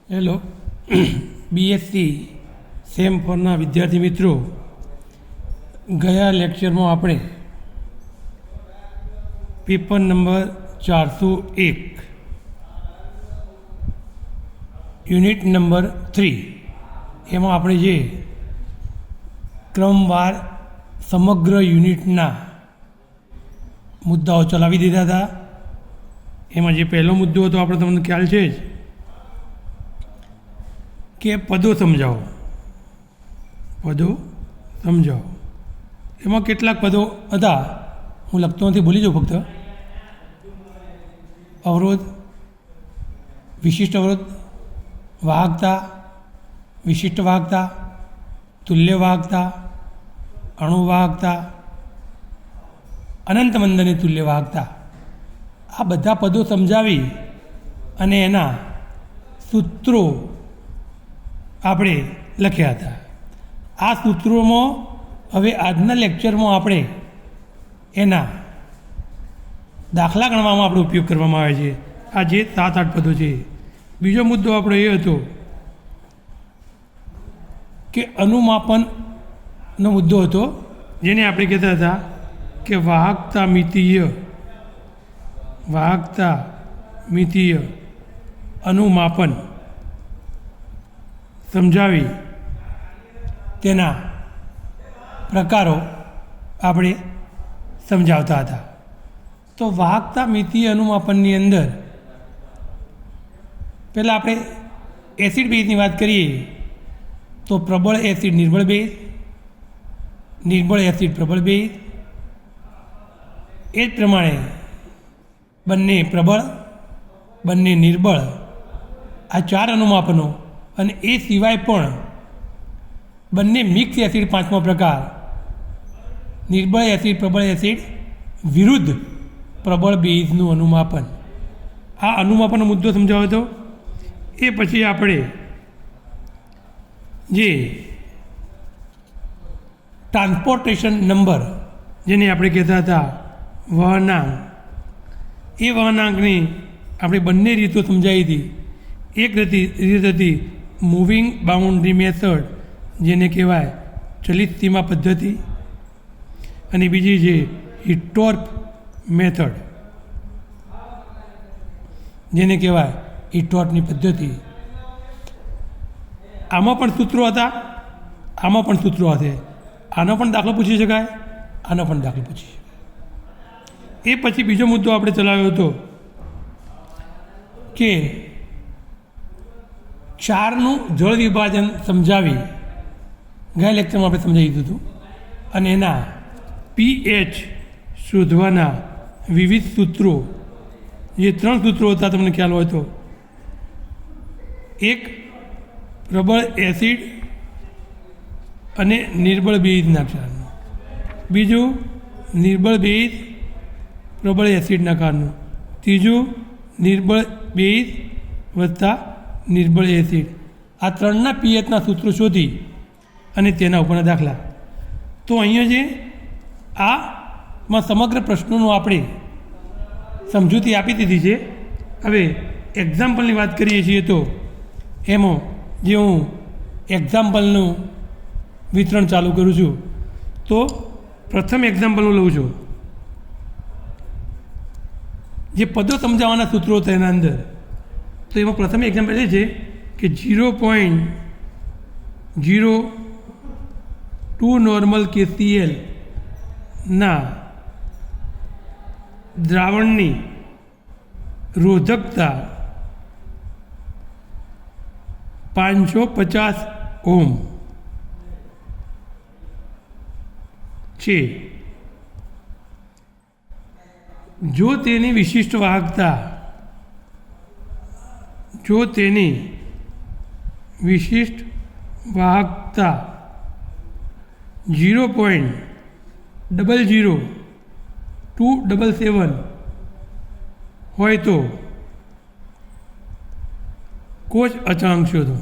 Hello BSc same ફોરના વિદ્યાર્થી મિત્રો, ગયા લેક્ચરમાં આપણે પેપર નંબર 401 યુનિટ નંબર 3 એમાં આપણે જે ક્રમવાર સમગ્ર યુનિટના મુદ્દાઓ ચલાવી દીધા હતા. એમાં જે પહેલો મુદ્દો હતો આપણે તમને ખ્યાલ છે જ કે પદો સમજાવો. એમાં કેટલાક પદો હતા, હું લખતો નથી, ભૂલી જાઉં ફક્ત. અવરોધ, વિશિષ્ટ અવરોધ, વાહકતા, વિશિષ્ટ વાહકતા, તુલ્ય વાહકતા, અણુવાહકતા, અનંત મંદની તુલ્ય વાહકતા. આ બધા પદો સમજાવી અને એના સૂત્રો આપણે લખ્યા હતા. આ સૂત્રોમાં હવે આજના લેક્ચરમાં આપણે એના દાખલા ગણવામાં આપણે ઉપયોગ કરવામાં આવે છે. આ જે 7-8 પદો છે. બીજો મુદ્દો આપણો એ હતો કે અનુમાપનનો મુદ્દો હતો, જેને આપણે કહેતા હતા કે વાહકતા મિતીય અનુમાપન સમજાવી તેના પ્રકારો આપણે સમજાવતા હતા. તો વાહકતા મિતીય અનુમાપનની અંદર પહેલાં આપણે એસિડ બેઝની વાત કરીએ તો પ્રબળ એસિડ નિર્બળ બેઝ, નિર્બળ એસિડ પ્રબળ બેઝ, એ જ પ્રમાણે બંને પ્રબળ બંને નિર્બળ, આ 4 અનુમાપનો. અને એ સિવાય પણ બંને મિક્સ એસિડ 5મો પ્રકાર, નિર્બળ એસિડ પ્રબળ એસિડ વિરુદ્ધ પ્રબળ બેઝનું અનુમાપન. આ અનુમાપનનો મુદ્દો સમજાવ્યો હતો. એ પછી આપણે જે ટ્રાન્સપોર્ટેશન નંબર, જેને આપણે કહેતા હતા વહનાંક, એ વહનાંકની આપણે બંને રીતો સમજાવી હતી. એક રીત હતી મૂવિંગ બાઉન્ડ્રી મેથડ, જેને કહેવાય ચલિત સીમા પદ્ધતિ, અને બીજી છે હિટોર્પ મેથડ, જેને કહેવાય હિટોર્પની પદ્ધતિ. આમાં પણ સૂત્રો હતા, આમાં પણ સૂત્રો હશે. આનો પણ દાખલો પૂછી શકાય, આનો પણ દાખલો પૂછી શકાય. એ પછી બીજો મુદ્દો આપણે ચલાવ્યો હતો કે ક્ષારનું જળ વિભાજન સમજાવી, ગયા લેક્ચરમાં આપણે સમજાવી દીધું હતું. અને એના પીએચ શોધવાના વિવિધ સૂત્રો, જે 3 સૂત્રો હતા તમને ખ્યાલ હોય તો, એક પ્રબળ એસિડ અને નિર્બળ બેઝના ક્ષારનું, બીજું નિર્બળ બેઝ પ્રબળ એસિડના કારનું, ત્રીજું નિર્બળ બેઝ વત્તા નિર્બળ એસિડ. આ 3ના પીએચના સૂત્રો શોધી અને તેના ઉપરના દાખલા. તો અહીંયા જે આમાં સમગ્ર પ્રશ્નોનું આપણે સમજૂતી આપી દીધી છે. હવે એક્ઝામ્પલની વાત કરીએ છીએ તો એમાં જે હું એક્ઝામ્પલનું વિતરણ ચાલુ કરું છું, તો પ્રથમ એક્ઝામ્પલ હું લઉં છું. જે પદો સમજાવવાના સૂત્રો હતા એના અંદર, તો એમાં પ્રથમ એક્ઝામ્પલ એ છે કે 0.02 નોર્મલ KCl ના દ્રાવણની રોધકતા 550 ઓહ્મ છે. જો તેની વિશિષ્ટ વાહકતા 0.00277 હોય તો કોષ અચળાંક શોધો.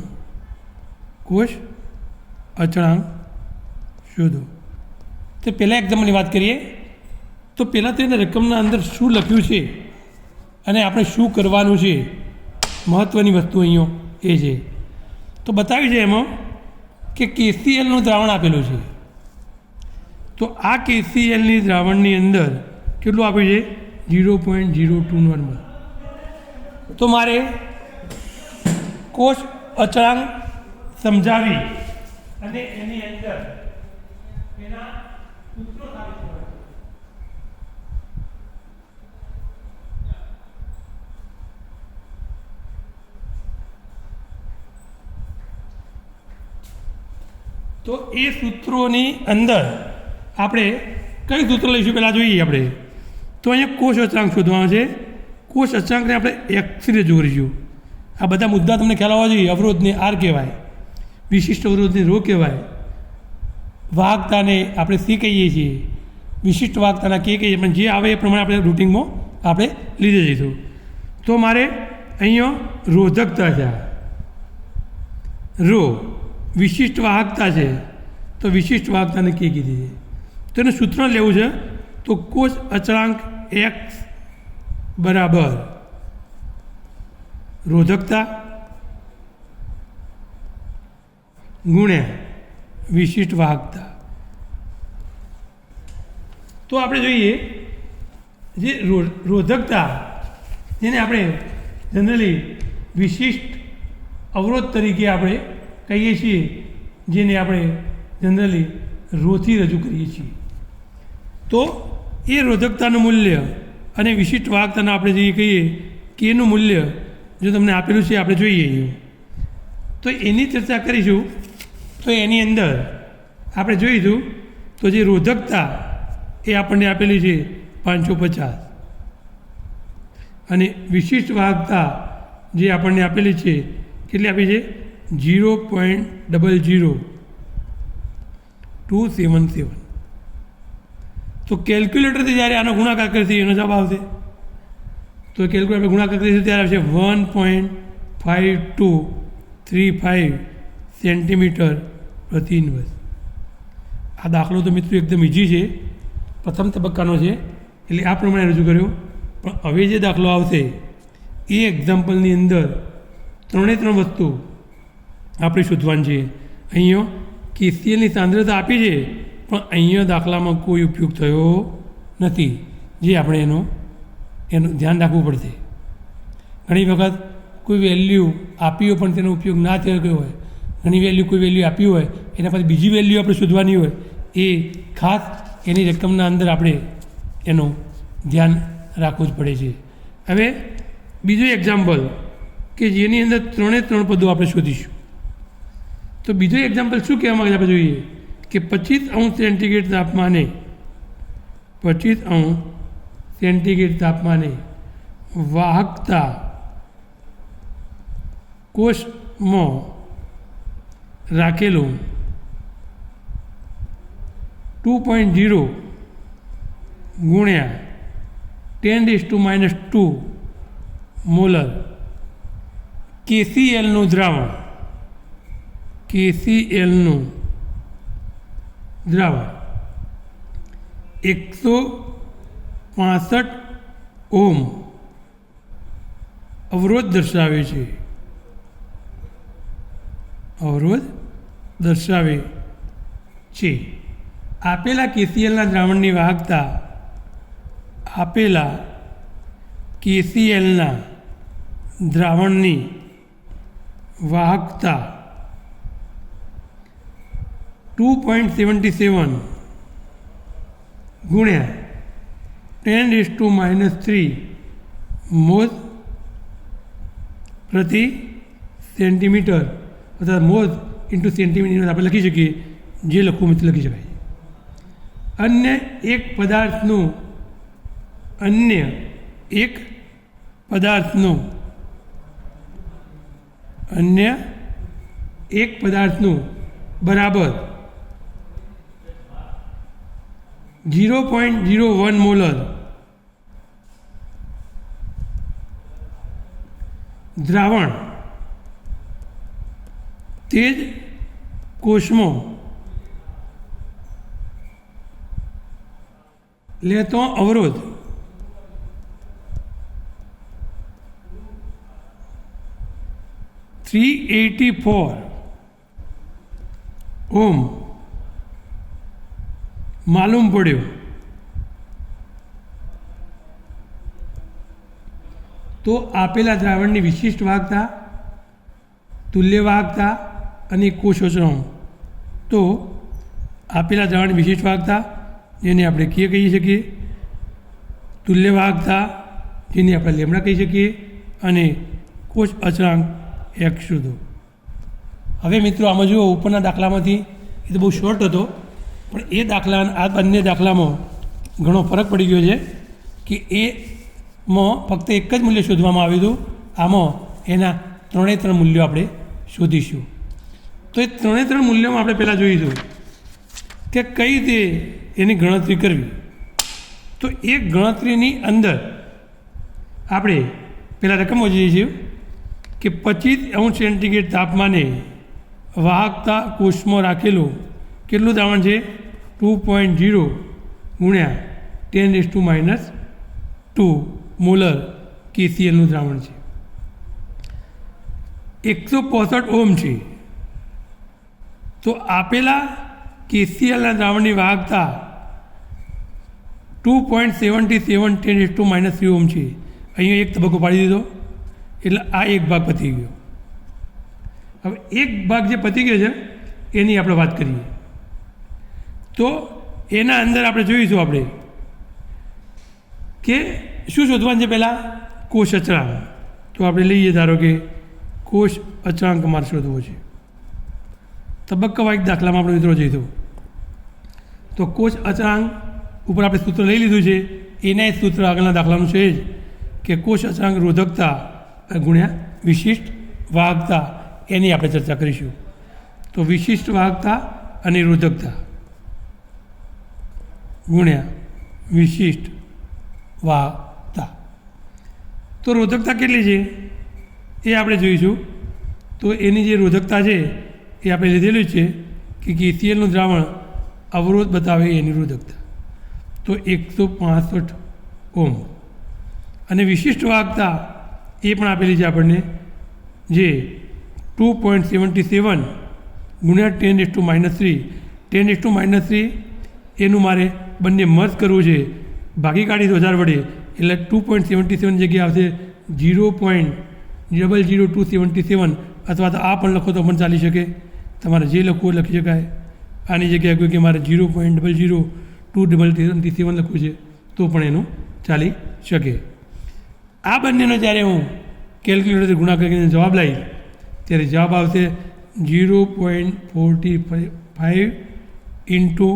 તો પહેલાં એક્ઝામ્પલની વાત કરીએ તો પહેલાં તો એના રકમના અંદર શું લખ્યું છે અને આપણે શું કરવાનું છે, મહત્ત્વની વસ્તુ અહીંયા એ છે. તો બતાવ્યું છે એમાં કે KClનું દ્રાવણ આપેલું છે. તો આ KClની દ્રાવણની અંદર કેટલું આપ્યું છે? 0.02 નોર્મલ. તો મારે કોષ અચળાંક સમજાવી અને એની અંદર એના સૂત્રો સાબિત કરવા. તો એ સૂત્રોની અંદર આપણે કઈ સૂત્ર લઈશું પહેલાં જોઈએ આપણે. તો અહીંયા કોષ અચળાંક શોધવાનો છે. કોષ અચળાંકને આપણે એક્સરે જોડીશું. આ બધા મુદ્દા તમને ખ્યાલ આવવા જોઈએ. અવરોધને આર કહેવાય, વિશિષ્ટ અવરોધને રો કહેવાય, વાહકતાને આપણે સી કહીએ છીએ, વિશિષ્ટ વાહકતાના કે કહીએ, પણ જે આવે એ પ્રમાણે આપણે રૂટિંગમાં આપણે લીધે જઈશું. તો મારે અહીંયા રોધકતા છે, રો વિશિષ્ટ વાહકતા છે, તો વિશિષ્ટ વાહકતાને કે કીધી છે. તો એનું સૂત્ર લેવું છે. તો કોષ અચળાંક એક્સ બરાબર રોધકતા ગુણ્યા વિશિષ્ટ વાહકતા. તો આપણે જોઈએ જે રોધકતા, જેને આપણે જનરલી વિશિષ્ટ અવરોધ તરીકે આપણે કહીએ છીએ, જેને આપણે જનરલી રોથી રજૂ કરીએ છીએ. તો એ રોધકતાનું મૂલ્ય અને વિશિષ્ટ વાહકતાના આપણે જે કહીએ કે એનું મૂલ્ય જો તમને આપેલું છે આપણે જોઈએ. તો એની ચર્ચા કરીશું. તો એની અંદર આપણે જોઈશું તો જે રોધકતા એ આપણને આપેલી છે 550 અને વિશિષ્ટ વાહકતા જે આપણને આપેલી છે કેટલી આપી છે? 0.00277. તો કેલ્ક્યુલેટરથી જ્યારે આનો ગુણાકાર કરીશું એનો જવાબ આવશે. તો કેલ્ક્યુલેટર ગુણાકાર કરીશું ત્યારે આવશે 1.5235 સેન્ટીમીટર પ્રતિ ઇન્વર્સ. આ દાખલો તો મિત્રો એકદમ ઇઝી છે, પ્રથમ તબક્કાનો છે એટલે આ પ્રમાણે રજૂ કર્યો. પણ હવે જે દાખલો આવશે એ એક્ઝામ્પલની અંદર 3 વસ્તુ આપણે શોધવાની છે. અહીંયા KClની સાંદ્રતા આપી છે, પણ અહીંયા દાખલામાં કોઈ ઉપયોગ થયો નથી, જે આપણે એનું ધ્યાન રાખવું પડશે. ઘણી વખત કોઈ વેલ્યુ આપી હોય પણ તેનો ઉપયોગ ના થયો ગયો હોય, ઘણી કોઈ વેલ્યુ આપી હોય એના પછી બીજી વેલ્યુ આપણે શોધવાની હોય, એ ખાસ એની રકમના અંદર આપણે એનું ધ્યાન રાખવું જ પડે છે. હવે બીજું એક્ઝામ્પલ કે જેની અંદર 3 પદો આપણે શોધીશું. તો બીજું એક્ઝામ્પલ શું કહેવા માંગે આપણે જોઈએ કે 25° સેન્ટીગ્રેડ તાપમાને 25° સેન્ટીગ્રેડ તાપમાને વાહકતા કોષમાં રાખેલું 2.0 ગુણ્યા 10⁻² મોલર KClનું દ્રાવણ, KClનું દ્રાવણ 165 ઓહ્મ અવરોધ દર્શાવે છે. અવરોધ દર્શાવે છે. આપેલા KClના દ્રાવણની વાહકતા, આપેલા KClના દ્રાવણની વાહકતા 2.77 ગુણ્યા 10⁻³ મોલ પ્રતિ સેન્ટીમીટર અથવા મોલ ઇન્ટુ સેન્ટીમીટર આપણે લખી શકીએ. જે લખવું હોય તે લખી શકાય. અન્ય એક પદાર્થનું બરાબર 0.01 મોલર દ્રાવણ તે જ કોષમાં લેતો અવરોધ 384 ઓમ માલુમ પડ્યો તો આપેલા દ્રાવણની વિશિષ્ટ વાહકતા, તુલ્ય વાહકતા અને કોષ અચળાંક. તો આપેલા દ્રાવણની વિશિષ્ટ વાહકતા જેને આપણે કે કહી શકીએ, તુલ્ય વાહકતા જેને આપણે લેમડા કહી શકીએ, અને કોષ અચળાંક x શોધો. હવે મિત્રો આમાં જુઓ ઉપરના દાખલામાંથી, એ તો બહુ શોર્ટ હતો, પણ એ દાખલા આ બંને દાખલામાં ઘણો ફરક પડી ગયો છે કે એમાં ફક્ત એક જ મૂલ્ય શોધવામાં આવ્યું હતું, આમાં એના 3 મૂલ્યો આપણે શોધીશું. તો એ 3 મૂલ્યોમાં આપણે પહેલાં જોઈશું કે કઈ રીતે એની ગણતરી કરવી. તો એ ગણતરીની અંદર આપણે પહેલાં રકમ વાંચીએ છીએ કે 25 સેન્ટીગ્રેડ તાપમાને વાહકતા કોષમાં રાખેલું કેટલું દ્રાવણ છે? 2.0 ગુણ્યા 10⁻² મોલર KClનું દ્રાવણ છે. 165 ઓમ છે. તો આપેલા KClના દ્રાવણની વાહકતા 2.77 10⁻³ ઓમ છે. અહીંયા એક તબક્કો પાડી દીધો એટલે આ એક ભાગ પતી ગયો. હવે એક ભાગ જે પતી ગયો છે એની આપણે વાત કરીએ. તો એના અંદર આપણે જોઈશું આપણે કે શું શોધવાનું છે? પહેલાં કોષ અચળાંક. તો આપણે લઈએ, ધારો કે કોષ અચળાંક મારે શોધવો છે. તબક્કાવાઇઝ દાખલામાં આપણે મિત્રો જઈશું. તો કોષ અચળાંક ઉપર આપણે સૂત્ર લઈ લીધું છે. એના સૂત્ર આગળના દાખલાનું છે જ કે કોષ અચળાંક રોધકતા ગુણ્યા વિશિષ્ટ વાહકતા, એની આપણે ચર્ચા કરીશું. તો વિશિષ્ટ વાહકતા અને રોધકતા ગુણ્યા વિશિષ્ટ વાહકતા. તો રોધકતા કેટલી છે એ આપણે જોઈશું. તો એની જે રોધકતા છે એ આપણે લીધેલું છે કે KClનું દ્રાવણ અવરોધ બતાવે એની રોધકતા. તો 165 ઓમ. અને વિશિષ્ટ વાહકતા એ પણ આપેલી છે આપણને, જે 2.77 ગુણ્યા 10⁻³ 10⁻³ એનું મારે બંને મર્જ કરવું છે, ભાગી કાઢી 1000 વડે, એટલે 2.77 જગ્યાએ આવશે 0.00277, અથવા તો આ પણ લખો તો પણ ચાલી શકે. તમારે જે લખવું લખી શકાય. આની જગ્યાએ કોઈ કે મારે 0.00277 લખવું છે તો પણ એનું ચાલી શકે. આ બંનેનો જ્યારે હું કેલ્ક્યુલેટરથી ગુણાકાર કરીને જવાબ લાવીશ ત્યારે જવાબ આવશે 0.45 ઇન્ટુ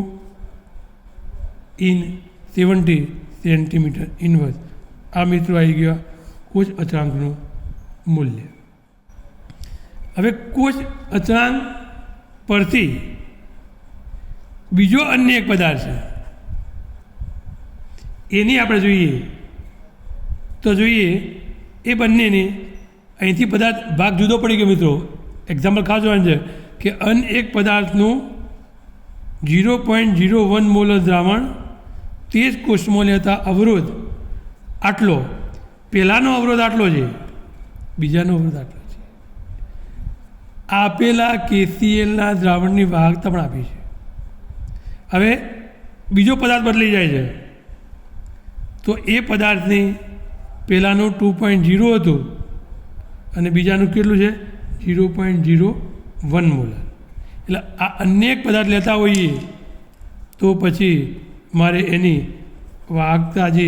70 સેન્ટીમીટર ઇન્વર્સ. આ મિત્રો આવી ગયા કોષ અચળાંકનું મૂલ્ય. હવે કોષ અચળાંક પરથી બીજો અન્ય એક પદાર્થ છે, એની આપણે જોઈએ તો જોઈએ એ બંનેને અહીંથી પદાર્થ ભાગ જુદો પડી ગયો મિત્રો. એક્ઝામ્પલ ખાસ જોવાનું છે કે અન્ય એક પદાર્થનું 0.01 મોલર દ્રાવણ તે જ કોષમાં લેતા અવરોધ આટલો, પહેલાંનો અવરોધ આટલો છે, બીજાનો અવરોધ આટલો છે. આપેલા KClના દ્રાવણની વાહકતા પણ આપી છે. હવે બીજો પદાર્થ બદલી જાય છે તો એ પદાર્થની પહેલાંનું 2.0 હતું અને બીજાનું કેટલું છે? 0.01 મોલર. એટલે આ અન્ય એક પદાર્થ લેતા હોઈએ તો પછી મારે એની વાહકતા જે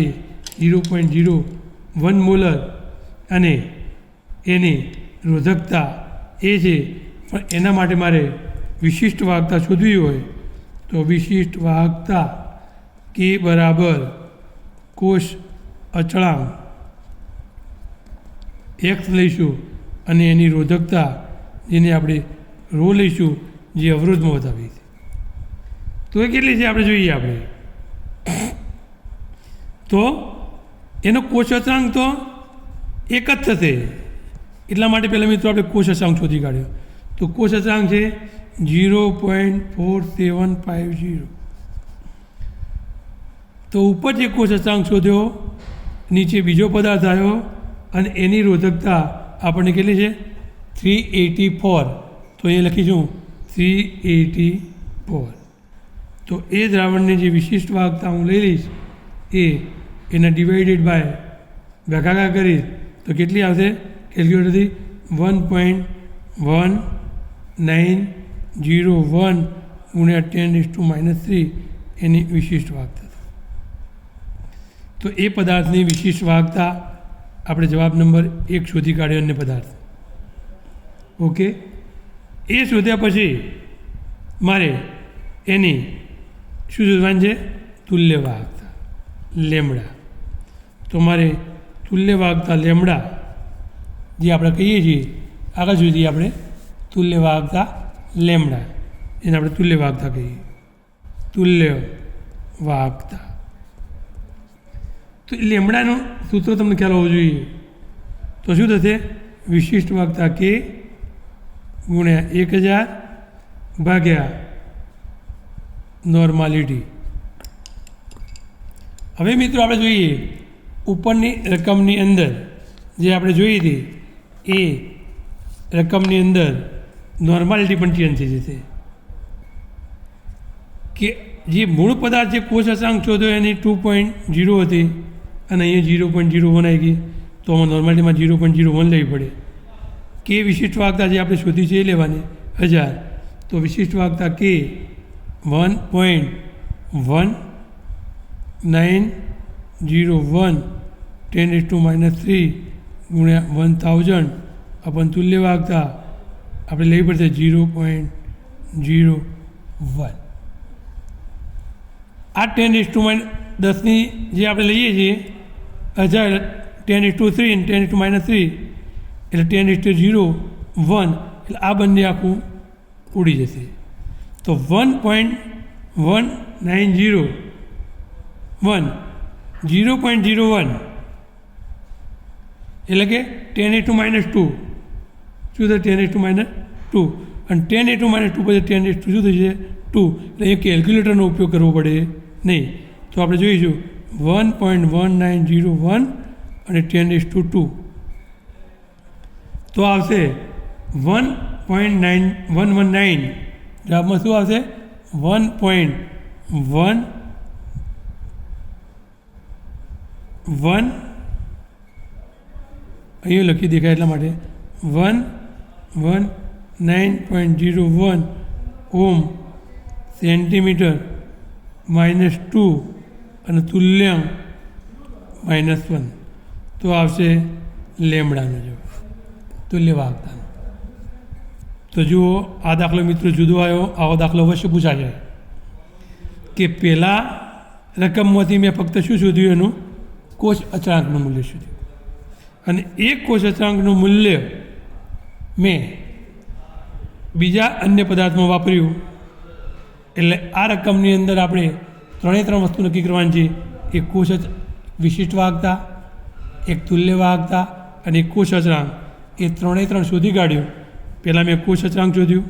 0.01 મોલર અને એની રોધકતા એ છે, પણ એના માટે મારે વિશિષ્ટ વાહકતા શોધવી હોય તો વિશિષ્ટ વાહકતા K બરાબર કોષ અચળાંક x લઈશું અને એની રોધકતા જેને આપણે ρ લઈશું જે અવરોધમાં બતાવી છે. તો એ કેટલી છે આપણે જોઈએ. આપણે તો એનો કોષ અચળાંક તો એક જ થશે. એટલા માટે પહેલાં મિત્રો આપણે કોષ અચળાંક શોધી કાઢ્યો. તો કોષ અચળાંક છે 0.4750. તો ઉપર જે કોષ અચળાંક શોધ્યો, નીચે બીજો પદાર્થ આવ્યો અને એની રોધકતા આપણને કેટલી છે? 384, તો અહીંયા લખીશું 384. તો એ દ્રાવણની જે વિશિષ્ટ વાહકતા હું લઈ લઈશ એના ડિવાઇડેડ બાય ભાગાકાર કરીશ તો કેટલી આવશે કેલ્ક્યુલેટરથી 1.1901 ગુણ્યા 10⁻³ એની વિશિષ્ટ વાહકતા. તો એ પદાર્થની વિશિષ્ટ વાહકતા આપણે જવાબ નંબર 1 શોધી કાઢ્યો. અન્ય પદાર્થ. ઓકે, એ શોધ્યા પછી મારે એની શું શોધવાનું છે? તુલ્ય વાહકતા લેમડા. તો મારે તુલ્ય વાહકતા લેમડા જે આપણે કહીએ છીએ આગળ સુધી આપણે તુલ્ય વાહકતા લેમડા એને આપણે તુલ્ય વાહકતા કહીએ. તુલ્ય વાહકતા તો લેમડાનું સૂત્ર તમને ખ્યાલ હોવો જોઈએ. તો શું થશે? વિશિષ્ટ વાહકતા કે ગુણ્યા 1000 ભાગ્યા નોર્માલિટી. હવે મિત્રો આપણે જોઈએ ઉપરની રકમની અંદર જે આપણે જોઈ હતી એ રકમની અંદર નોર્માલિટી પણ ચેન્જ થઈ જશે કે જે મૂળ પદાર્થ જે કોષ અચળાંક શોધ્યો એની 2.0 હતી અને અહીંયા 0.01 આવી ગઈ. તો આમાં નોર્માલિટીમાં 0.01 લેવી પડે. કે વિશિષ્ટ વાહકતા જે આપણે શોધી છે એ લેવાની 1000. તો વિશિષ્ટ વાહકતા કે 1.1901 10⁻³ ગુણ્યા 1000 अपन तुल्य वाहकता આપણે લેવી પડશે 0.01. આ 10⁻10ની જે આપણે લઈએ છીએ 1000 10:3 અને 10⁻³ એટલે 10:01 એટલે આ બંને આખું ઉડી જશે. તો 1.1901 0.01 એટલે કે 10⁻². શું થશે? 10⁻². અને 10⁻² પછી 10 શું થશે? 2. એટલે એ કેલ્ક્યુલેટરનો ઉપયોગ કરવો પડે નહીં. તો આપણે જોઈશું 1.1901 અને 10:2. તો આવશે 1.9119. જવાબમાં શું આવશે? 1.11 અહીંયા લખી દેખાય એટલા માટે 119.01 ઓમ સેન્ટીમીટર -2 અને તુલ્યાંક -1. તો આવશે લેમડાનો જવાબ તુલ્ય વાહકતાનો. તો જુઓ આ દાખલો મિત્રો જુદો આવ્યો. આવો દાખલો અવશ્ય પૂછાશે કે પહેલાં રકમમાંથી મેં ફક્ત શું શોધ્યું? એનું કોષ અચળાંકનું મૂલ્ય શોધ્યું અને એક કોષ અચળાંકનું મૂલ્ય મેં બીજા અન્ય પદાર્થમાં વાપર્યું. એટલે આ રકમની અંદર આપણે 3 વસ્તુ નક્કી કરવાની છે. એક કોષ વિશિષ્ટ વાહકતા, એક તુલ્ય વાહકતા અને એક કોષ અચળાંક. એ 3 શોધી કાઢ્યું. પહેલાં મેં કોષ અચળાંક શોધ્યું,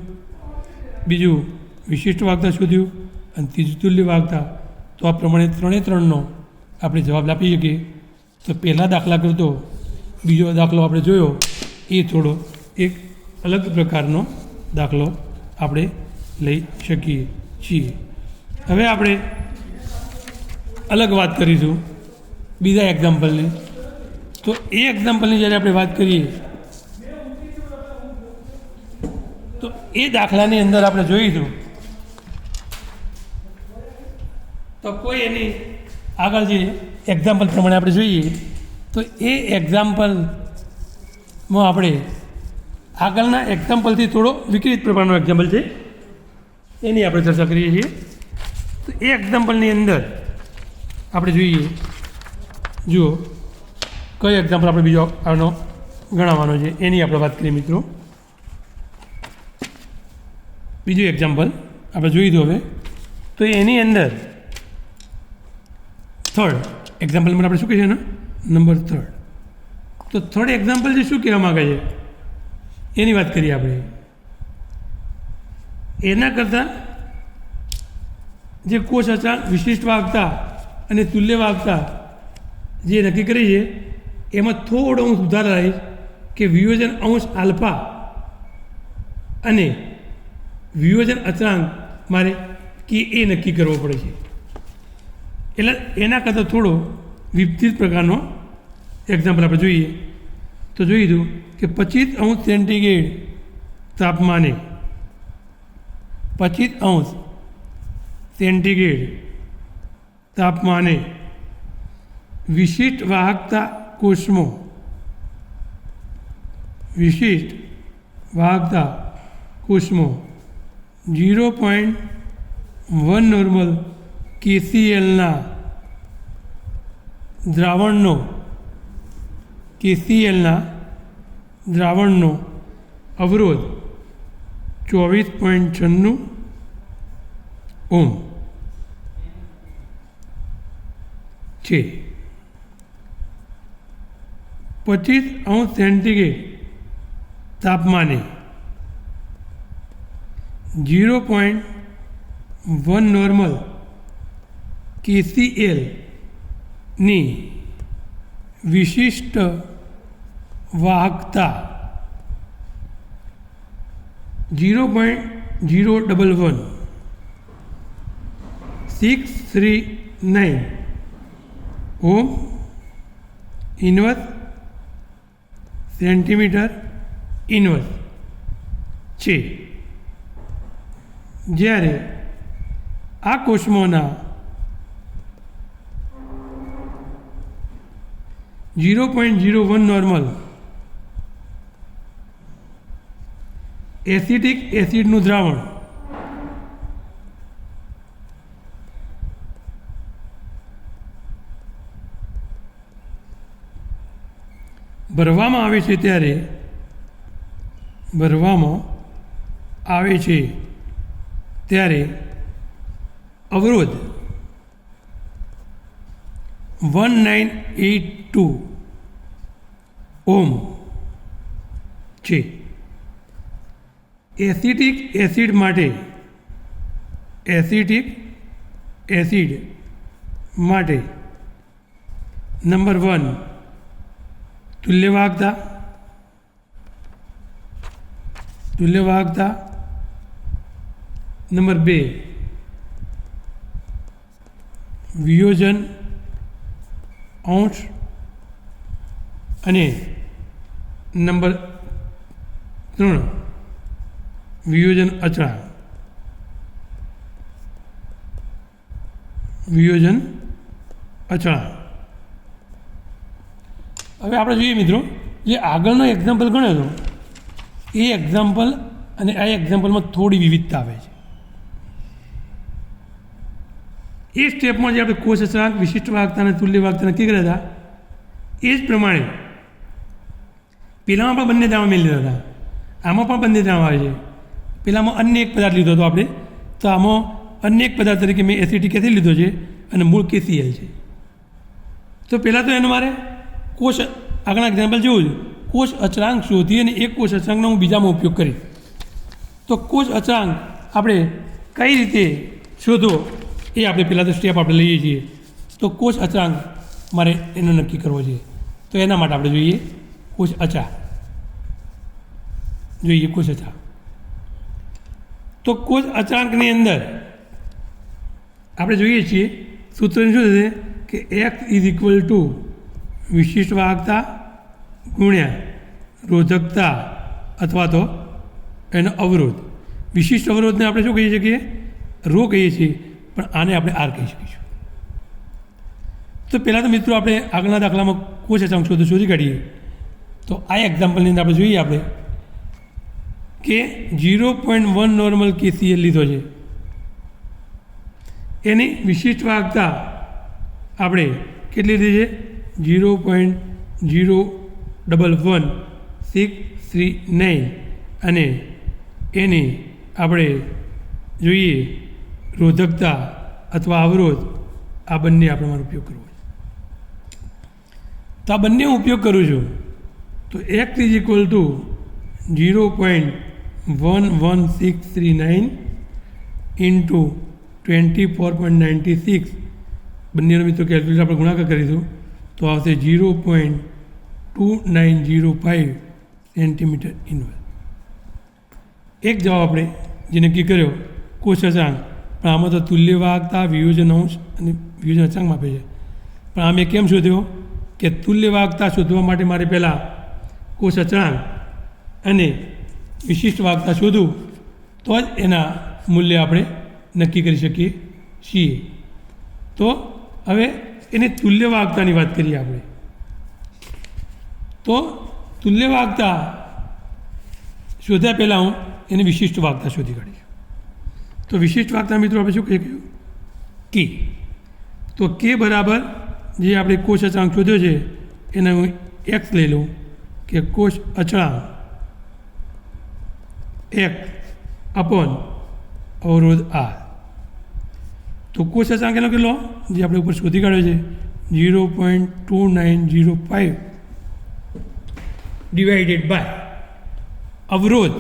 બીજું વિશિષ્ટ વાહકતા શોધ્યું અને ત્રીજું તુલ્ય વાહકતા. તો આ પ્રમાણે 3નો આપણે જવાબ આપી શકીએ. તો પહેલાં દાખલા કરતો બીજો દાખલો આપણે જોયો એ થોડો એક અલગ પ્રકારનો દાખલો આપણે લઈ શકીએ છીએ. હવે આપણે અલગ વાત કરીશું બીજા એક્ઝામ્પલની. તો એ એક્ઝામ્પલની જ્યારે આપણે વાત કરીએ તો એ દાખલાની અંદર આપણે જોઈશું તો કોઈ એની આગળ જે એક્ઝામ્પલ પ્રમાણે આપણે જોઈએ તો એ એક્ઝામ્પલમાં આપણે આગળના એક્ઝામ્પલથી થોડો વિપરીત પ્રકારનો એક્ઝામ્પલ છે એની આપણે ચર્ચા કરીએ છીએ. તો એ એક્ઝામ્પલની અંદર આપણે જોઈએ, જુઓ કયો એક્ઝામ્પલ આપણે બીજો આનો ગણાવવાનો છે એની આપણે વાત કરીએ મિત્રો. બીજું એક્ઝામ્પલ આપણે જોઈ દો હવે. તો એની અંદર થર્ડ એક્ઝામ્પલમાં આપણે શું કહીએ ને નંબર 3. તો થર્ડ એક્ઝામ્પલ જે શું કહેવા માગે છે એની વાત કરીએ આપણે. એના કરતાં જે કોષ અચળાંક વિશિષ્ટ વાહકતા અને તુલ્ય વાહકતા જે નક્કી કરી છે એમાં થોડો હું સુધાર લાવીશ કે વિયોજન અંશ આલ્ફા અને વિયોજન અચળાંક મારે કે એ નક્કી કરવો પડે છે. એટલે એના કરતાં થોડો વિપરીત પ્રકારનો એક્ઝામ્પલ આપણે જોઈએ તો જોઈશું કે 25 સેન્ટીગ્રેડ તાપમાને 25 સેન્ટીગ્રેડ તાપમાને વિશિષ્ટ વાહકતા કોષમાં વિશિષ્ટ વાહકતા કોષમાં 0.1 નોર્મલ KClના દ્રાવણનો અવરોધ 24.96 ઓહ્મ છે. 25 સેન્ટીગ્રેડ તાપમાને 0.1 નોર્મલ KClની વિશિષ્ટ વાહકતા 0.011 639 ઓહ્મ ઇન્વર્સ સેન્ટીમીટર ઇન્વર્સ છે. જ્યારે આ કોષમાંના 0.01 નોર્મલ એસિટિક એસિડનું દ્રાવણ ભરવામાં આવે છે ત્યારે અવરોધ 1982 ઓહ્મ છે. એસિટિક એસિડ માટે નંબર 1 તુલ્ય વાહકતા, નંબર 2 વિયોજન અંશ અને નંબર 3 વિયોજન અચળાંક. હવે આપણે જોઈએ મિત્રો, જે આગળનો એક્ઝામ્પલ ગણ્યો હતો એ એક્ઝામ્પલ અને આ એક્ઝામ્પલમાં થોડી વિવિધતા આવે છે. એ સ્ટેપમાં જે આપણે કોષ અચળાંક, વિશિષ્ટ વાહકતા અને તુલ્ય વાહકતા નક્કી કર્યા હતા એ જ પ્રમાણે પેલામાં પણ બંને દ્રાવણ મેળવી લીધા હતા, આમાં પણ બંને દ્રાવણ આવે છે. પેલામાં અન્ય એક પદાર્થ લીધો હતો આપણે, તો આમાં અન્ય એક પદાર્થ તરીકે મેં એસિટિક એસિડ લીધો છે અને મૂળ KCl છે. તો પહેલાં તો એનો મારે કોષ આગળના એક્ઝામ્પલ જેવું જ કોષ અચળાંક શોધી અને એક કોષ અચળાંકનો હું બીજામાં ઉપયોગ કરીશ. તો કોષ અચળાંક આપણે કઈ રીતે શોધવો એ આપણે પહેલાં તો સ્ટેપ આપણે લઈએ છીએ. તો કોષ અચળાંક મારે એનો નક્કી કરવો છે. તો એના માટે આપણે જોઈએ કોષ અચળાંક. તો કોષ અચળાંકની અંદર આપણે જોઈએ છીએ સૂત્રને શું થશે કે X = વિશિષ્ટ વાહકતા ગુણ્યા રોધકતા અથવા તો એનો અવરોધ. વિશિષ્ટ અવરોધને આપણે શું કહી શકીએ? ρ કહીએ છીએ, પણ આને આપણે R કહી શકીશું. તો પહેલાં તો મિત્રો આપણે આગળના દાખલામાં કોષ અચળાંક શોધી કાઢીએ. તો આ એક્ઝામ્પલની અંદર આપણે જોઈએ આપણે કે 0.1 નોર્મલ KCl લીધો છે. એની વિશિષ્ટ વાહકતા આપણે કેટલી લીધી છે? 0.011639 અને એની આપણે જોઈએ રોધકતા અથવા અવરોધ. આ બંને આપણે મારો ઉપયોગ કરવો છે. તો આ બંને હું ઉપયોગ કરું છું. તો X = 0.11639 ઇન્ટુ 24.96 બંનેનો મિત્રો કેલ્ક્યુલેટર આપણે ગુણાકાર કરીશું તો આવશે 0.2905 સેન્ટીમીટર ઇન્વર્સ. એક જવાબ આપણે જે નક્કી કર્યો કોષ અચળાંક, પણ આમાં તો તુલ્ય વાહકતા, વિયોજન અંશ અને વિયોજન અચળાંક આપે છે. પણ આ મેં કેમ શોધ્યો કે તુલ્ય વાહકતા શોધવા માટે મારે પહેલાં કોષ અચળાંક અને વિશિષ્ટ વાહકતા શોધવું, તો જ એના મૂલ્ય આપણે નક્કી કરી શકીએ છીએ. તો હવે એની તુલ્ય વાહકતાની વાત કરીએ આપણે. તો તુલ્ય વાહકતા શોધ્યા પહેલાં હું એની વિશિષ્ટ વાહકતા શોધી કાઢીશ. તો વિશિષ્ટ વાહકતા મિત્રો આપણે શું કહ્યું? કે. તો કે બરાબર જે આપણે કોષ અચળાંક શોધ્યો છે એને હું એક્સ લઈ લઉં કે કોષ અચળાંક એક્સ અપોન અવરોધ આર. તો કોષ અચળાંક એનો કેટલો જે આપણે ઉપર શોધી કાઢ્યો છે 0.2905 ડિવાઇડેડ બાય અવરોધ.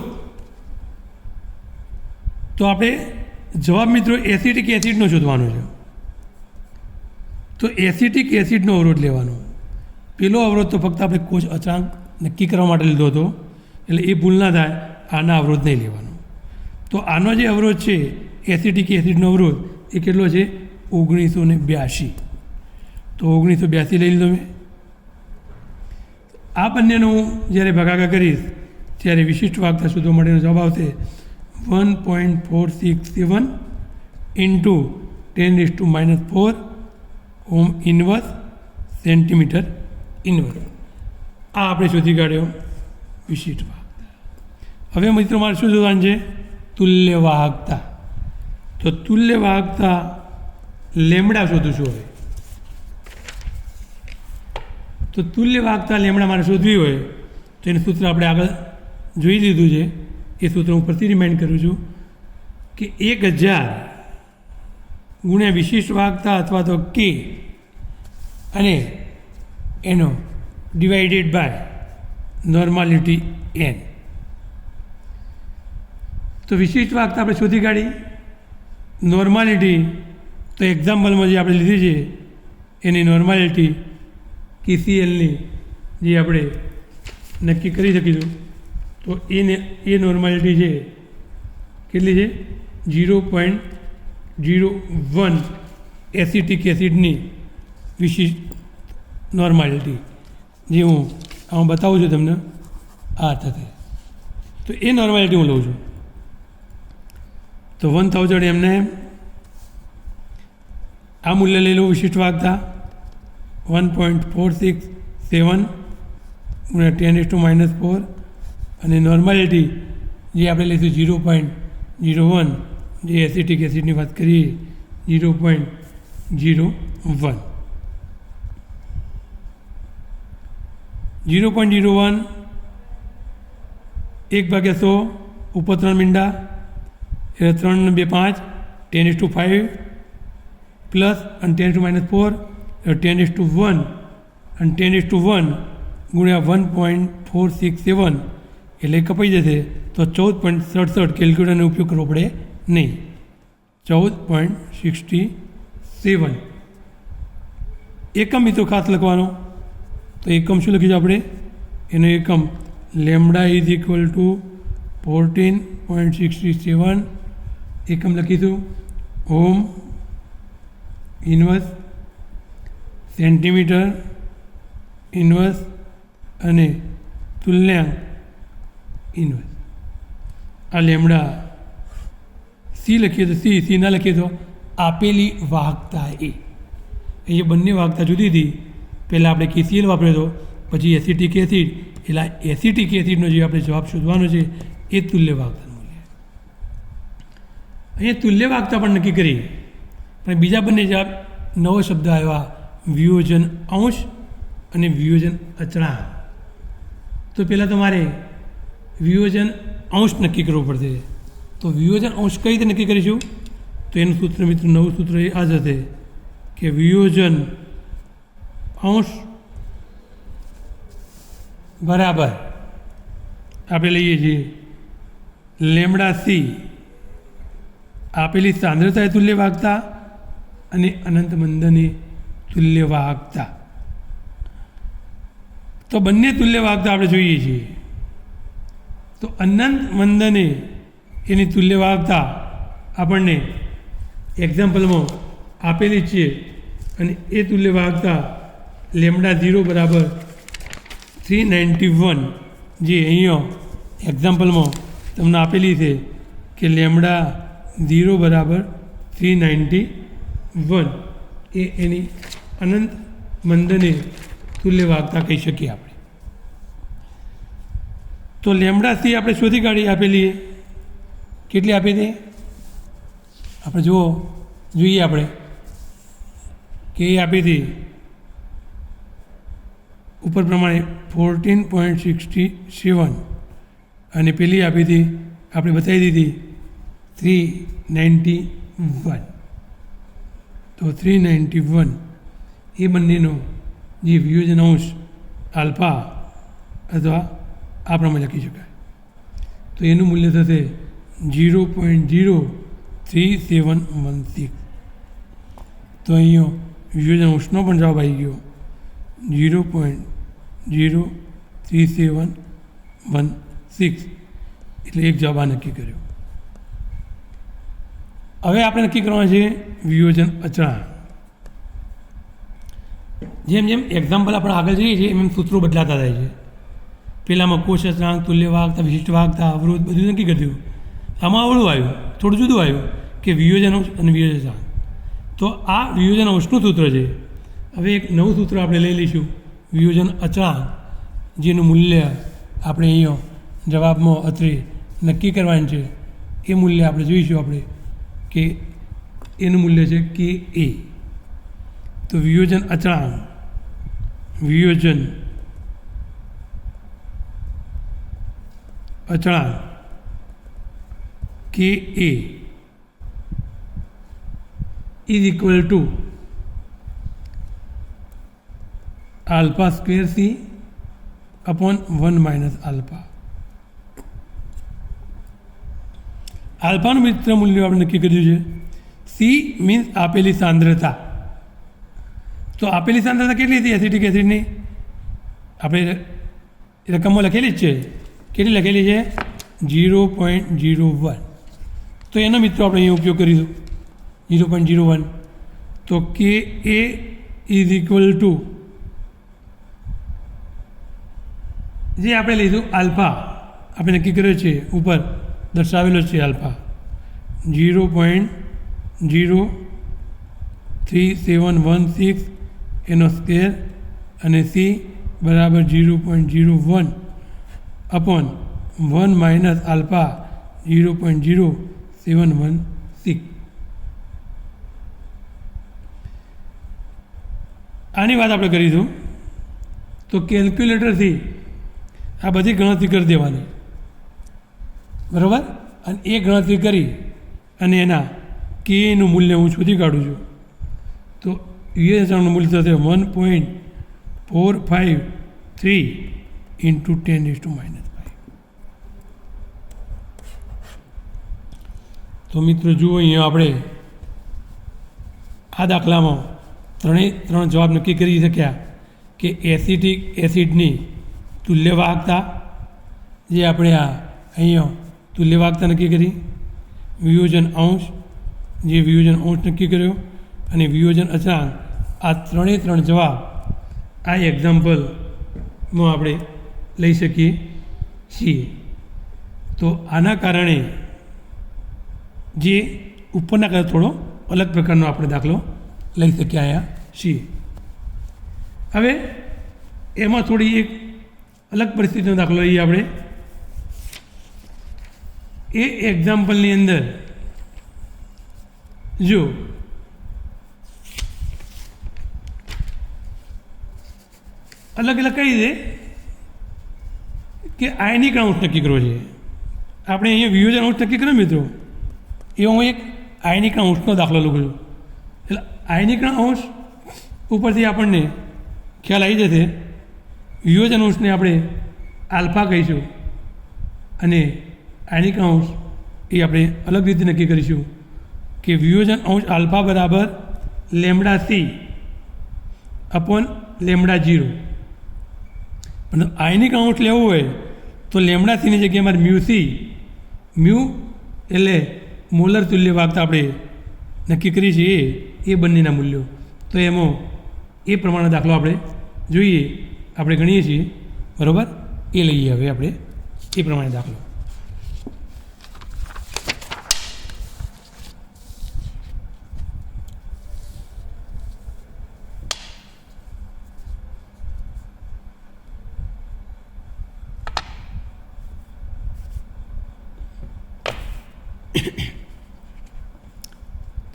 તો આપણે જવાબ મિત્રો એસિટિક એસિડનો શોધવાનો છે. તો એસિટિક એસિડનો અવરોધ લેવાનો. પેલો અવરોધ તો ફક્ત આપણે કોષ અચળાંક નક્કી કરવા માટે લીધો હતો, એટલે એ ભૂલ ના થાય, આના અવરોધ નહીં લેવાનો. તો આનો જે અવરોધ છે એસિટિક એસિડનો અવરોધ એ કેટલો છે 1982. તો 1982 લઈ લીધો મેં. આ બંનેનો હું જ્યારે ભાગાકાર કરીશ ત્યારે વિશિષ્ટ વાહકતા શોધવા માટેનો જવાબ આવશે 1.467 ઇન્ટુ 10⁻⁴ ઓમ ઇન્વર્સ સેન્ટીમીટર ઇન્વર્સ. આ આપણે શોધી કાઢ્યો વિશિષ્ટ વાહકતા. હવે મિત્રો મારે શું શોધવાનું છે? તુલ્ય વાહકતા. તો તુલ્ય વાહકતા લેમડા શોધું છું હવે. તો તુલ્ય વાહકતા લેમડા મારે શોધવી હોય તો એનું સૂત્ર આપણે આગળ જોઈ લીધું છે. એ સૂત્ર હું ફરીથી રિમાઇન્ડ કરું છું કે 1000 ગુણ્યા વિશિષ્ટ વાહકતા અથવા તો કે અને એનો ડિવાઇડેડ બાય નોર્માલિટી એન. તો વિશિષ્ટ વાહકતા આપણે શોધી કાઢી. નોર્માલિટી તો એક્ઝામ્પલમાં જે આપણે લીધી છે એની નોર્માલિટી KCLની જે આપણે નક્કી કરી શકીશું. તો એ નોર્માલિટી છે કેટલી છે 0.01 એસિટિક એસિડની વિશિષ્ટ નોર્માલિટી, જે હું આમાં બતાવું છું તમને આ થશે. તો એ નોર્માલિટી હું લઉં છું. તો 1000 એમને આ મૂલ્ય લઈ લઉં વિશિષ્ટ વાહકતા 1.467 ગુણ્યા 10⁻⁴ અને નોર્માલિટી જે આપણે લઈશું 0.01 જે એસિટિક એસિડની વાત કરીએ 0.01. 0.01 1/100 ઉપર 3 મીંડા એટલે 3 ને 2 5 10⁵ પ્લસ અને 10⁻⁴ એટલે 10:1 અને 10:1 ગુણ્યા 1.467 એટલે કપાઈ જશે. તો 14.67 કેલ્ક્યુલેટરનો ઉપયોગ કરવો પડે નહીં. 14.67 એકમ મિત્રો ખાસ લખવાનો. તો એકમ શું લખીશું આપણે? એનો એકમ લેમડા ઇઝ ઇક્વલ ટુ 14.67 એકમ લખીશું ઓમ ઇન્વર્સ સેન્ટીમીટર ઇન્વર્સ અને તુલ્યાંક ઇન્વર્સ. આ લેમડા સી લખીએ તો સી ના લખીએ તો આપેલી વાહકતા એ બંને વાહકતા જુદી હતી. પહેલાં આપણે KCL વાપર્યો હતો, પછી એસિટિક એસિડ. એટલે એસિટિક એસિડનો જે આપણે જવાબ શોધવાનો છે એ તુલ્ય વાહકતાનું મૂલ્ય. અહીંયા તુલ્ય વાહકતા પણ નક્કી કરી, પણ બીજા બંને જવાબ નવો શબ્દ આવ્યા વિયોજન અંશ અને વિયોજન અચળાંક. તો પહેલાં તમારે વિયોજન અંશ નક્કી કરવો પડશે. તો વિયોજન અંશ કઈ રીતે નક્કી કરીશું? તો એનું સૂત્ર મિત્રો નવું સૂત્ર એ આ જ હશે કે વિયોજન અંશ બરાબર આપણે લઈએ છીએ લેમડા સી આપેલી સાંદ્રતા તુલ્ય વાહકતા અને અનંત મંદની તુલ્ય વાહકતા. તો બંને તુલ્ય વાહકતા આપણે જોઈએ છીએ. તો અનંત મંદને એની તુલ્ય વાહકતા આપણને એક્ઝામ્પલમાં આપેલી છે અને એ તુલ્ય વાહકતા લેમડા 0 બરાબર 391 જે અહીંયા એક્ઝામ્પલમાં તમને આપેલી છે કે લેમડા 0 બરાબર 391 એ એની અનંત મંદને તુલ્ય વાહકતા કહી શકીએ આપણે. તો લેમડા સી આપણે શોધી કાઢી આપેલી કેટલી આપી હતી આપણે જોઈએ આપણે કે એ આપી હતી ઉપર પ્રમાણે 14.67 અને પેલી આપી હતી આપણે બતાવી દીધી 391. તો 391 એ બંનેનો જે વિયોજન અંશ આલ્ફા અથવા આ પ્રમાણે લખી શકાય. તો એનું મૂલ્ય થશે 0.03716. તો અહીંયા વિયોજન અંશનો પણ જવાબ આવી ગયો 0.03716 એટલે એક જવાબ આ નક્કી કર્યો. હવે આપણે નક્કી કરવાના છે વિયોજન અચળાંક. જેમ જેમ એક્ઝામ્પલ આપણે આગળ જઈએ છીએ એમ સૂત્રો બદલાતા જાય છે. પહેલાંમાં કોષ અચળાંક, તુલ્ય વાહકતા, વિશિષ્ટ વાહકતા, અવરોધ બધું નક્કી કરી દીધું. આમાં અવળું આવ્યું, થોડું જુદું આવ્યું કે વિયોજન અંશ અને વિયોજન અચળાંક. તો આ વિયોજન અંશનું સૂત્ર છે. હવે એક નવું સૂત્ર આપણે લઈ લઈશું વિયોજન અચળાંક, જેનું મૂલ્ય આપણે અહીંયા જવાબમાં અત્રે નક્કી કરવાનું છે. એ મૂલ્ય આપણે જોઈશું આપણે કે એનું મૂલ્ય છે કે એ. તો વિયોજન અચળાંક K a is equal to alpha square C upon 1 minus alpha. આલ્ફાનું મિત્ર મૂલ્ય આપણે નક્કી કર્યું છે. સી મીન્સ આપેલી સાંદ્રતા. તો આપેલી સાંદ્રતા કેટલી હતી એસિટિક એસિડની આપણે રકમમાં લખેલી જ છે. કેટલી લખેલી છે 0.01. તો એનો મિત્રો આપણે અહીંયા ઉપયોગ કરીશું 0.01. તો કે એ ઇઝ ઇક્વલ ટુ જે આપણે લઈશું આલ્ફા આપણે નક્કી કર્યો છે ઉપર દર્શાવેલો છે આલ્ફા 0.03716 એનો સ્ક્વેર અને સી બરાબર 0.01 અપોન 1 માઇનસ આલ્ફા 0.0716. આની વાત આપણે કરીશું. તો કેલ્ક્યુલેટરથી આ બધી ગણતરી કરી દેવાની, બરાબર. અને એ ગણતરી કરી અને એના કેનું મૂલ્ય હું શોધી કાઢું છું. તો યુએસનું મૂલ્ય થશે 1.453 ઇન્ટુ 10⁻⁵. તો મિત્રો જુઓ અહીંયા આપણે આ દાખલામાં ત્રણ જવાબ નક્કી કરી શક્યા કે એસિટિક એસિડની તુલ્ય વાહકતા જે આપણે અહીંયા તુલ્ય વાહકતા નક્કી કરી, વિયોજન અંશ જે વિયોજન અંશ નક્કી કર્યો અને વિયોજન અચળાંક. આ ત્રણ જવાબ આ એક્ઝામ્પલમાં આપણે લઈ શકીએ છીએ. તો આના કારણે જે ઉપરના કરતાં થોડો અલગ પ્રકારનો આપણે દાખલો લઈ શકીએ અહીંયા છીએ. હવે એમાં થોડી એક અલગ પરિસ્થિતિનો દાખલો લઈએ આપણે. એ એક્ઝામ્પલની અંદર જો અલગ અલગ કઈ છે કે આયનિક અંશ નક્કી કરવો છે. આપણે અહીંયા વિયોજન અંશ નક્કી કર્યો મિત્રો, એ હું એક આયનિક અંશનો દાખલો લઉં છું. એટલે આયનિક અંશ ઉપરથી આપણને ખ્યાલ આવી જશે. વિયોજન અંશને આપણે આલ્ફા કહીશું અને આયનિક અંશ એ આપણે અલગ રીતે નક્કી કરીશું કે વિયોજન અંશ આલ્ફા બરાબર લેમડા સી અપોન લેમડા 0. પણ આયનિક અંશ લેવો હોય તો લેમડા સીની જગ્યાએ મારે મ્યુ એટલે મોલર તુલ્ય વાહકતા આપણે નક્કી કરી છે એ બંનેના મૂલ્યો. તો એમાં એ પ્રમાણે દાખલો આપણે જોઈએ, આપણે ગણીએ છીએ, બરાબર. એ લઈએ હવે આપણે એ પ્રમાણે દાખલો.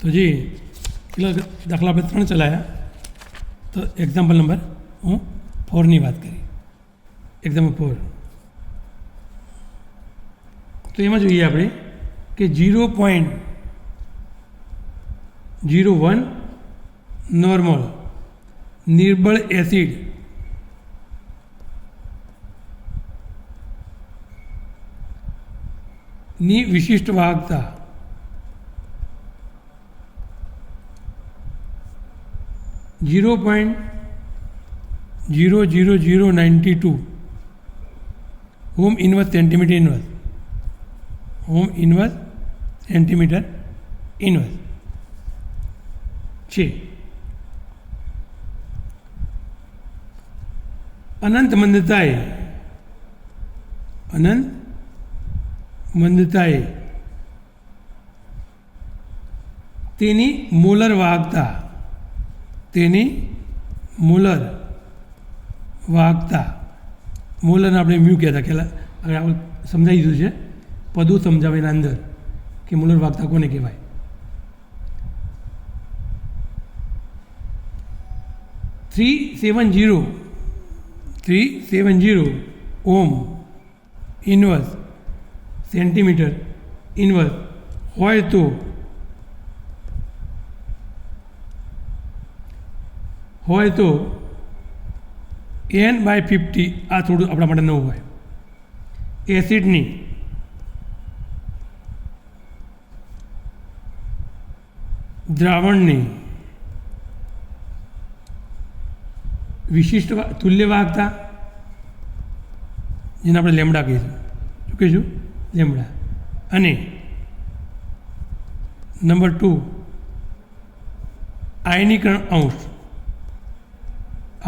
તો જી કેટલા દાખલા આપણે 3 ચલાયા. તો એક્ઝામ્પલ નંબર હું 4ની વાત કરી. એક્ઝામ્પલ 4 તો એમાં જોઈએ આપણે કે 0.01 નોર્મલ નિર્બળ એસિડ ની વિશિષ્ટ વાહકતા 0.00092 home inverse centimetre inverse, home inverse centimetre inverse છે. અનંત મંદતાએ તેની મોલર વાહકતા મોલરને આપણે મ્યુ કહેતા. પહેલાં હવે આપણે સમજાવી દીધું છે, પદો સમજાવે એના અંદર કે મોલર વાહકતા કોને કહેવાય. થ્રી સેવન ઝીરો ઓમ ઇન્વર્સ સેન્ટીમીટર ઇન્વર્સ હોય તો N/50, આ થોડું આપણા માટે નવું હોય, એસિડની દ્રાવણની વિશિષ્ટ તુલ્ય વાહકતા, જેને આપણે લેમડા કહીશું. શું કહીશું? લેમડા. અને નંબર 2 આયનીકરણ અંશ.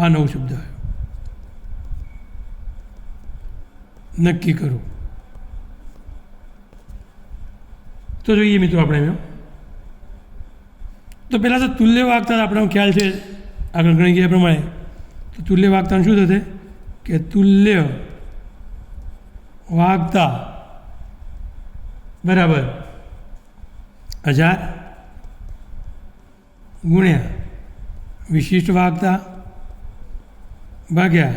આ નવો શબ્દ આવ્યો, નક્કી કરો. તો જોઈએ મિત્રો આપણે એમાં તો પહેલાં તો તુલ્ય વાહકતા આપણો ખ્યાલ છે આગળ ગણી ગયા પ્રમાણે. તો તુલ્ય વાહકતાનું શું થશે કે તુલ્ય વાહકતા બરાબર 1000 ગુણ્યા વિશિષ્ટ વાહકતા ભાગ્યા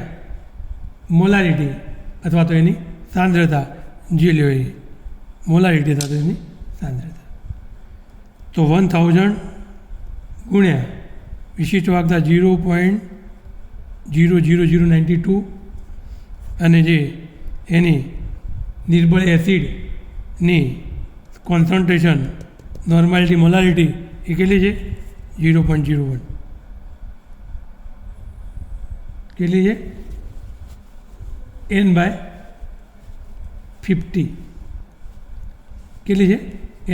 મોલારિટી અથવા તો એની સાંદ્રતા, જે લ્યો એ મોલારિટી અથવા તો એની સાંદ્રતા. તો 1000 ગુણ્યા વિશિષ્ટ વાહકતા 0.00092 અને જે એની નિર્બળ એસિડની કોન્સન્ટ્રેશન નોર્માલિટી મોલારિટી એ કેટલી છે? 0.01. કેટલી છે? N/50. કેટલી છે?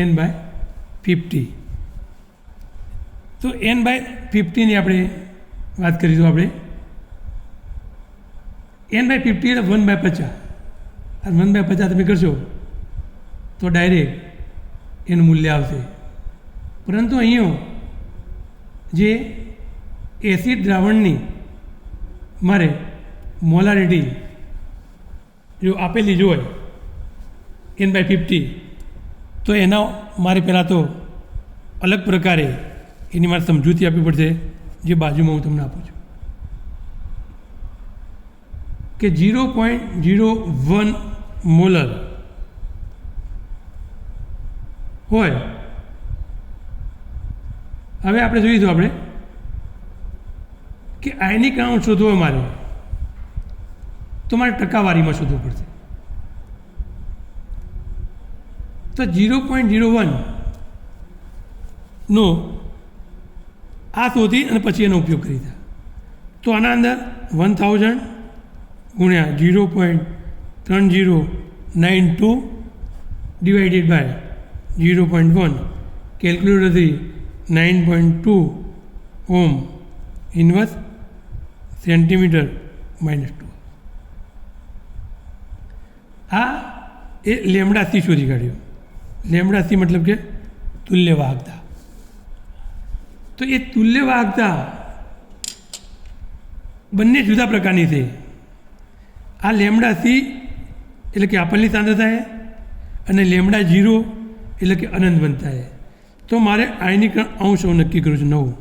N/50. તો N/50ની આપણે વાત કરીશું. આપણે N/50 એટલે 1/50. આ 1/50 તમે કરશો તો ડાયરેક્ટ એનું મૂલ્ય આવશે. પરંતુ અહીંયા જે એસિડ દ્રાવણની મારે મોલારિટી જો આપેલી જ હોય N/50, તો એના મારે પહેલાં તો અલગ પ્રકારે એની મારે સમજૂતી આપવી પડશે, જે બાજુમાં હું તમને આપું છું. કે 0.01 મોલર હોય. હવે આપણે જોઈશું આપણે કે આયનીકરણ શોધવો મારે, તો મારે ટકાવારીમાં શોધવું પડશે. તો 0.01 નો આ શોધી અને પછી એનો ઉપયોગ કરી દે. તો આના અંદર 1000 ગુણ્યા 0.3092 ડિવાઇડેડ બાય 0.1 કેલ્ક્યુલેટરથી 9.2 ઓમ ઇન્વર્સ સેન્ટીમીટર -2. આ એ લેમડા સી શોધી કાઢ્યું. લેમડા સી મતલબ કે તુલ્ય વાહકતા. તો એ તુલ્ય વાહકતા બંને જુદા પ્રકારની છે. આ લેમડા સી એટલે કે આપેલની સાંદ્રતા છે અને લેમડા 0 એટલે કે અનંત બનતા છે. તો મારે આયનીકરણ અંશ નક્કી કરું છું 9.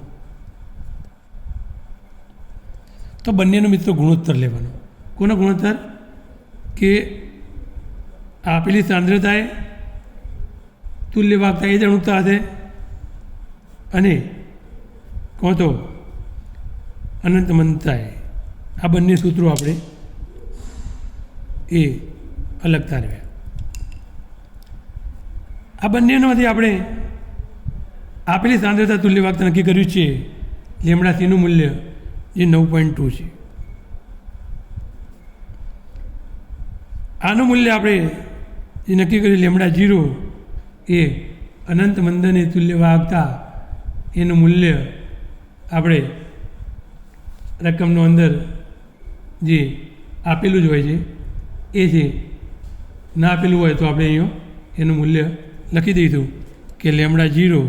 તો બંનેનો મિત્રો ગુણોત્તર લેવાનો. કોનો ગુણોત્તર? કે આપેલી સાંદ્રતાએ તુલ્ય વાહકતા એ જ અણુતા હશે અને કહો તો અનંત મંદતાએ. આ બંને સૂત્રો આપણે એ અલગ તારવ્યા. આ બંનેમાંથી આપણે આપેલી સાંદ્રતા તુલ્ય વાહકતા નક્કી કર્યું છે લેમડા સીનું મૂલ્ય જે 9.2 છે. આનું મૂલ્ય આપણે જે નક્કી કર્યું લેમડા 0 એ અનંત મંદની તુલ્ય વાહકતા એનું મૂલ્ય આપણે રકમનો અંદર જે આપેલું જ હોય છે એ છે. ના આપેલું હોય તો આપણે અહીંયા એનું મૂલ્ય લખી દઈશું કે લેમડા 0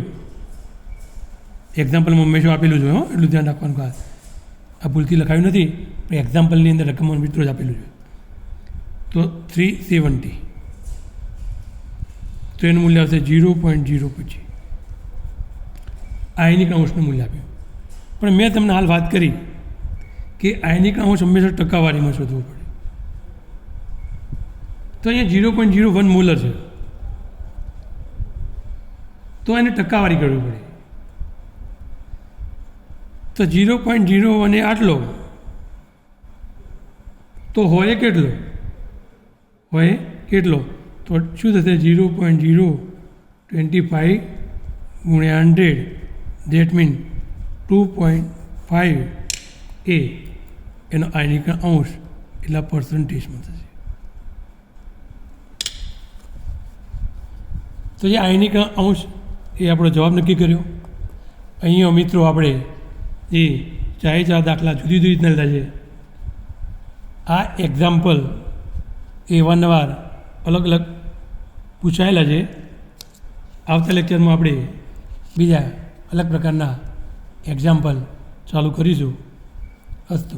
એક્ઝામ્પલમાં હંમેશા આપેલું જ હોય. એટલું ધ્યાન રાખવાનું. ખાસ આ ભૂલથી લખાયું નથી પણ એક્ઝામ્પલની અંદર રકમનું મિત્રો જ આપેલું છે. તો 370 તો એનું મૂલ્ય આવશે 0.0 પછી આયનિક અંશનું મૂલ્ય આપ્યું. પણ મેં તમને હાલ વાત કરી કે આયનિક અંશ હંમેશા ટકાવારીમાં શોધવું પડે. તો અહીંયા 0.01 મોલર છે તો એને ટકાવારી કરવી પડે. તો 0.01 આટલો તો હોય કેટલો? હોય કેટલો? તો શું થશે? 0.025 ગુણ્યા 100 દેટ મીન 2.5 એ એનો આયનિક અંશ એટલા પર્સન્ટેજમાં થશે. તો જે આયનિક અંશ એ આપણો જવાબ નક્કી કર્યો. અહીંયા મિત્રો આપણે એ 4 દાખલા જુદી જુદી રીતના લીધા છે. આ એક્ઝામ્પલ એ વારંવાર અલગ અલગ પૂછાયેલા છે. આવતા લેક્ચરમાં આપણે બીજા અલગ પ્રકારના એક્ઝામ્પલ ચાલુ કરીશું. અસ્તુ.